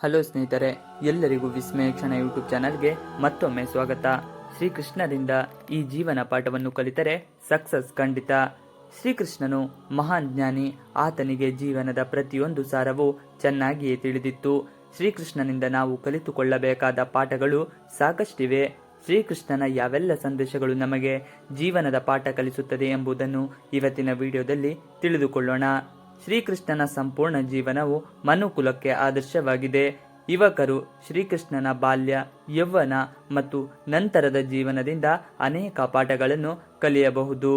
Hello ಸ್ನೇಹಿತರೆ, ಎಲ್ಲರಿಗೂ ವಿಸ್ಮಯ ಕ್ಷಣ ಯೂಟ್ಯೂಬ್ ಚಾನಲ್ಗೆ ಮತ್ತೊಮ್ಮೆ ಸ್ವಾಗತ. ಶ್ರೀಕೃಷ್ಣರಿಂದ ಈ ಜೀವನ ಪಾಠವನ್ನು ಕಲಿತರೆ ಸಕ್ಸಸ್ ಖಂಡಿತ. ಶ್ರೀಕೃಷ್ಣನು ಮಹಾನ್ ಜ್ಞಾನಿ. ಆತನಿಗೆ ಜೀವನದ ಪ್ರತಿಯೊಂದು ಸಾರವು ಚೆನ್ನಾಗಿಯೇ ತಿಳಿದಿತ್ತು. ಶ್ರೀಕೃಷ್ಣನಿಂದ ನಾವು ಕಲಿತುಕೊಳ್ಳಬೇಕಾದ ಪಾಠಗಳು ಸಾಕಷ್ಟಿವೆ. ಶ್ರೀಕೃಷ್ಣನ ಯಾವೆಲ್ಲ ಸಂದೇಶಗಳು ನಮಗೆ ಜೀವನದ ಪಾಠ ಕಲಿಸುತ್ತದೆ ಎಂಬುದನ್ನು ಇವತ್ತಿನ ವಿಡಿಯೋದಲ್ಲಿ ತಿಳಿದುಕೊಳ್ಳೋಣ. ಶ್ರೀಕೃಷ್ಣನ ಸಂಪೂರ್ಣ ಜೀವನವು ಮನುಕುಲಕ್ಕೆ ಆದರ್ಶವಾಗಿದೆ. ಯುವಕರು ಶ್ರೀಕೃಷ್ಣನ ಬಾಲ್ಯ, ಯೌವನ ಮತ್ತು ನಂತರದ ಜೀವನದಿಂದ ಅನೇಕ ಪಾಠಗಳನ್ನು ಕಲಿಯಬಹುದು.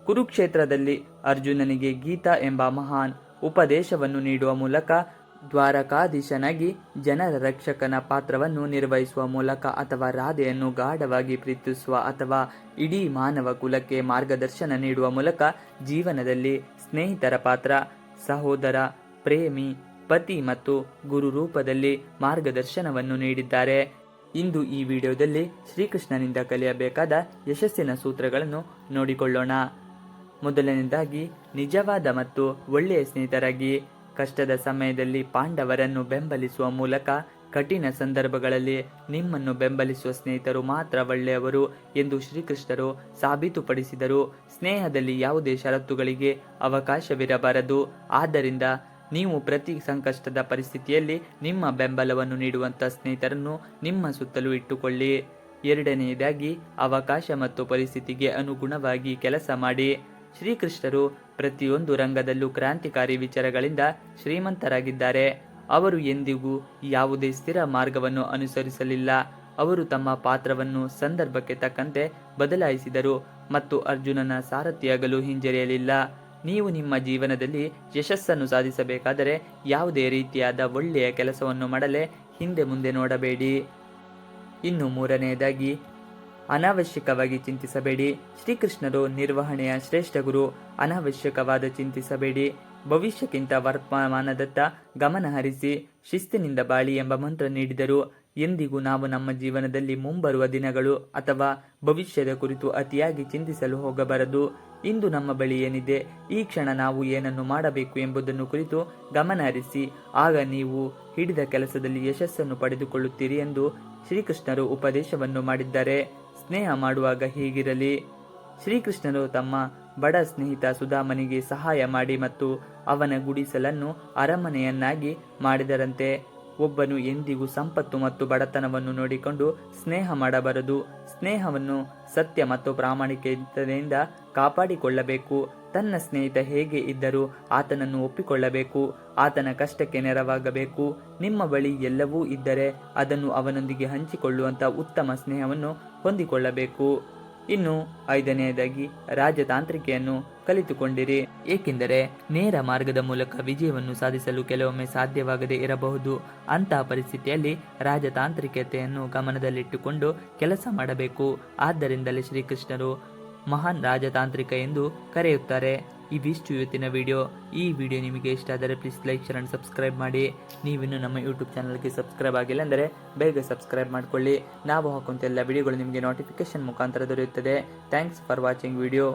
ಕುರುಕ್ಷೇತ್ರದಲ್ಲಿ ಅರ್ಜುನನಿಗೆ ಗೀತಾ ಎಂಬ ಮಹಾನ್ ಉಪದೇಶವನ್ನು ನೀಡುವ ಮೂಲಕ, ದ್ವಾರಕಾಧೀಶನಾಗಿ ಜನರ ರಕ್ಷಕನ ಪಾತ್ರವನ್ನು ನಿರ್ವಹಿಸುವ ಮೂಲಕ, ಅಥವಾ ರಾಧೆಯನ್ನು ಗಾಢವಾಗಿ ಪ್ರೀತಿಸುವ ಅಥವಾ ಇಡೀ ಮಾನವ ಕುಲಕ್ಕೆ ಮಾರ್ಗದರ್ಶನ ನೀಡುವ ಮೂಲಕ ಜೀವನದಲ್ಲಿ ಸ್ನೇಹಿತರ ಪಾತ್ರ, ಸಹೋದರ, ಪ್ರೇಮಿ, ಪತಿ ಮತ್ತು ಗುರು ರೂಪದಲ್ಲಿ ಮಾರ್ಗದರ್ಶನವನ್ನು ನೀಡಿದ್ದಾರೆ. ಇಂದು ಈ ವಿಡಿಯೋದಲ್ಲಿ ಶ್ರೀಕೃಷ್ಣನಿಂದ ಕಲಿಯಬೇಕಾದ ಯಶಸ್ಸಿನ ಸೂತ್ರಗಳನ್ನು ನೋಡಿಕೊಳ್ಳೋಣ. ಮೊದಲನೇದಾಗಿ, ನಿಜವಾದ ಮತ್ತು ಒಳ್ಳೆಯ ಸ್ನೇಹಿತರಾಗಿ. ಕಷ್ಟದ ಸಮಯದಲ್ಲಿ ಪಾಂಡವರನ್ನು ಬೆಂಬಲಿಸುವ ಮೂಲಕ, ಕಠಿಣ ಸಂದರ್ಭಗಳಲ್ಲಿ ನಿಮ್ಮನ್ನು ಬೆಂಬಲಿಸುವ ಸ್ನೇಹಿತರು ಮಾತ್ರ ಒಳ್ಳೆಯವರು ಎಂದು ಶ್ರೀಕೃಷ್ಣರು ಸಾಬೀತುಪಡಿಸಿದರು. ಸ್ನೇಹದಲ್ಲಿ ಯಾವುದೇ ಷರತ್ತುಗಳಿಗೆ ಅವಕಾಶವಿರಬಾರದು. ಆದ್ದರಿಂದ ನೀವು ಪ್ರತಿ ಸಂಕಷ್ಟದ ಪರಿಸ್ಥಿತಿಯಲ್ಲಿ ನಿಮ್ಮ ಬೆಂಬಲವನ್ನು ನೀಡುವಂಥ ಸ್ನೇಹಿತರನ್ನು ನಿಮ್ಮ ಸುತ್ತಲೂ ಇಟ್ಟುಕೊಳ್ಳಿ. ಎರಡನೆಯದಾಗಿ, ಅವಕಾಶ ಮತ್ತು ಪರಿಸ್ಥಿತಿಗೆ ಅನುಗುಣವಾಗಿ ಕೆಲಸ ಮಾಡಿ. ಶ್ರೀಕೃಷ್ಣರು ಪ್ರತಿಯೊಂದು ರಂಗದಲ್ಲೂ ಕ್ರಾಂತಿಕಾರಿ ವಿಚಾರಗಳಿಂದ ಶ್ರೀಮಂತರಾಗಿದ್ದಾರೆ. ಅವರು ಎಂದಿಗೂ ಯಾವುದೇ ಸ್ಥಿರ ಮಾರ್ಗವನ್ನು ಅನುಸರಿಸಲಿಲ್ಲ. ಅವರು ತಮ್ಮ ಪಾತ್ರವನ್ನು ಸಂದರ್ಭಕ್ಕೆ ತಕ್ಕಂತೆ ಬದಲಾಯಿಸಿದರು ಮತ್ತು ಅರ್ಜುನನ ಸಾರಥಿಯಾಗಲು ಹಿಂಜರಿಯಲಿಲ್ಲ. ನೀವು ನಿಮ್ಮ ಜೀವನದಲ್ಲಿ ಯಶಸ್ಸನ್ನು ಸಾಧಿಸಬೇಕಾದರೆ ಯಾವುದೇ ರೀತಿಯಾದ ಒಳ್ಳೆಯ ಕೆಲಸವನ್ನು ಮಾಡಲೇ ಹಿಂದೆ ಮುಂದೆ ನೋಡಬೇಡಿ. ಇನ್ನು ಮೂರನೆಯದಾಗಿ, ಅನಾವಶ್ಯಕವಾಗಿ ಚಿಂತಿಸಬೇಡಿ. ಶ್ರೀಕೃಷ್ಣರು ನಿರ್ವಹಣೆಯ ಶ್ರೇಷ್ಠ ಗುರು. ಅನಾವಶ್ಯಕವಾದ ಚಿಂತಿಸಬೇಡಿ. ಭವಿಷ್ಯಕ್ಕಿಂತ ವರ್ತಮಾನದತ್ತ ಗಮನ ಹರಿಸಿ ಶಿಸ್ತಿನಿಂದ ಬಾಳಿ ಎಂಬ ಮಂತ್ರ ನೀಡಿದರು. ಎಂದಿಗೂ ನಾವು ನಮ್ಮ ಜೀವನದಲ್ಲಿ ಮುಂಬರುವ ದಿನಗಳು ಅಥವಾ ಭವಿಷ್ಯದ ಕುರಿತು ಅತಿಯಾಗಿ ಚಿಂತಿಸಲು ಹೋಗಬಾರದು. ಇಂದು ನಮ್ಮ ಬಳಿ ಏನಿದೆ, ಈ ಕ್ಷಣ ನಾವು ಏನನ್ನು ಮಾಡಬೇಕು ಎಂಬುದನ್ನು ಕುರಿತು ಗಮನ ಹರಿಸಿ. ಆಗ ನೀವು ಹಿಡಿದ ಕೆಲಸದಲ್ಲಿ ಯಶಸ್ಸನ್ನು ಪಡೆದುಕೊಳ್ಳುತ್ತೀರಿ ಎಂದು ಶ್ರೀಕೃಷ್ಣರು ಉಪದೇಶವನ್ನು ಮಾಡಿದ್ದಾರೆ. ಸ್ನೇಹ ಮಾಡುವಾಗ ಹೀಗಿರಲಿ. ಶ್ರೀಕೃಷ್ಣರು ತಮ್ಮ ಬಡ ಸ್ನೇಹಿತ ಸುಧಾಮನಿಗೆ ಸಹಾಯ ಮಾಡಿ ಮತ್ತು ಅವನ ಗುಡಿಸಲನ್ನು ಅರಮನೆಯನ್ನಾಗಿ ಮಾಡಿದರಂತೆ. ಒಬ್ಬನು ಎಂದಿಗೂ ಸಂಪತ್ತು ಮತ್ತು ಬಡತನವನ್ನು ನೋಡಿಕೊಂಡು ಸ್ನೇಹ ಮಾಡಬಾರದು. ಸ್ನೇಹವನ್ನು ಸತ್ಯ ಮತ್ತು ಪ್ರಾಮಾಣಿಕತೆಯಿಂದ ಕಾಪಾಡಿಕೊಳ್ಳಬೇಕು. ತನ್ನ ಸ್ನೇಹಿತ ಹೇಗೆ ಇದ್ದರೂ ಆತನನ್ನು ಒಪ್ಪಿಕೊಳ್ಳಬೇಕು. ಆತನ ಕಷ್ಟಕ್ಕೆ ನೆರವಾಗಬೇಕು. ನಿಮ್ಮ ಬಳಿ ಎಲ್ಲವೂ ಇದ್ದರೆ ಅದನ್ನು ಅವನೊಂದಿಗೆ ಹಂಚಿಕೊಳ್ಳುವಂಥ ಉತ್ತಮ ಸ್ನೇಹವನ್ನು ಹೊಂದಿಕೊಳ್ಳಬೇಕು. ಇನ್ನು ಐದನೆಯದಾಗಿ, ರಾಜತಾಂತ್ರಿಕೆಯನ್ನು ಕಲಿತುಕೊಂಡಿರಿ. ಏಕೆಂದರೆ ನೇರ ಮಾರ್ಗದ ಮೂಲಕ ವಿಜಯವನ್ನು ಸಾಧಿಸಲು ಕೆಲವೊಮ್ಮೆ ಸಾಧ್ಯವಾಗದೇ ಇರಬಹುದು. ಅಂತಹ ಪರಿಸ್ಥಿತಿಯಲ್ಲಿ ರಾಜತಾಂತ್ರಿಕತೆಯನ್ನು ಗಮನದಲ್ಲಿಟ್ಟುಕೊಂಡು ಕೆಲಸ ಮಾಡಬೇಕು. ಆದ್ದರಿಂದಲೇ ಶ್ರೀಕೃಷ್ಣರು ಮಹಾನ್ ರಾಜತಾಂತ್ರಿಕ ಎಂದು ಕರೆಯುತ್ತಾರೆ. ಇವಿಷ್ಟು ಇವತ್ತಿನ ವಿಡಿಯೋ. ಈ ವಿಡಿಯೋ ನಿಮಗೆ ಇಷ್ಟ ಆದರೆ please like, share and subscribe ಮಾಡಿ. ನೀವಿನ್ನು ನಮ್ಮ ಯೂಟ್ಯೂಬ್ ಚಾನಲ್ಗೆ ಸಬ್ಸ್ಕ್ರೈಬ್ ಆಗಿಲ್ಲ ಅಂದರೆ ಬೇಗ ಸಬ್ಸ್ಕ್ರೈಬ್ ಮಾಡಿಕೊಳ್ಳಿ. ನಾವು ಹಾಕುವಂಥ ಎಲ್ಲ ವಿಡಿಯೋಗಳು ನಿಮಗೆ ನೋಟಿಫಿಕೇಶನ್ ಮುಖಾಂತರ ದೊರೆಯುತ್ತದೆ. Thanks for watching video.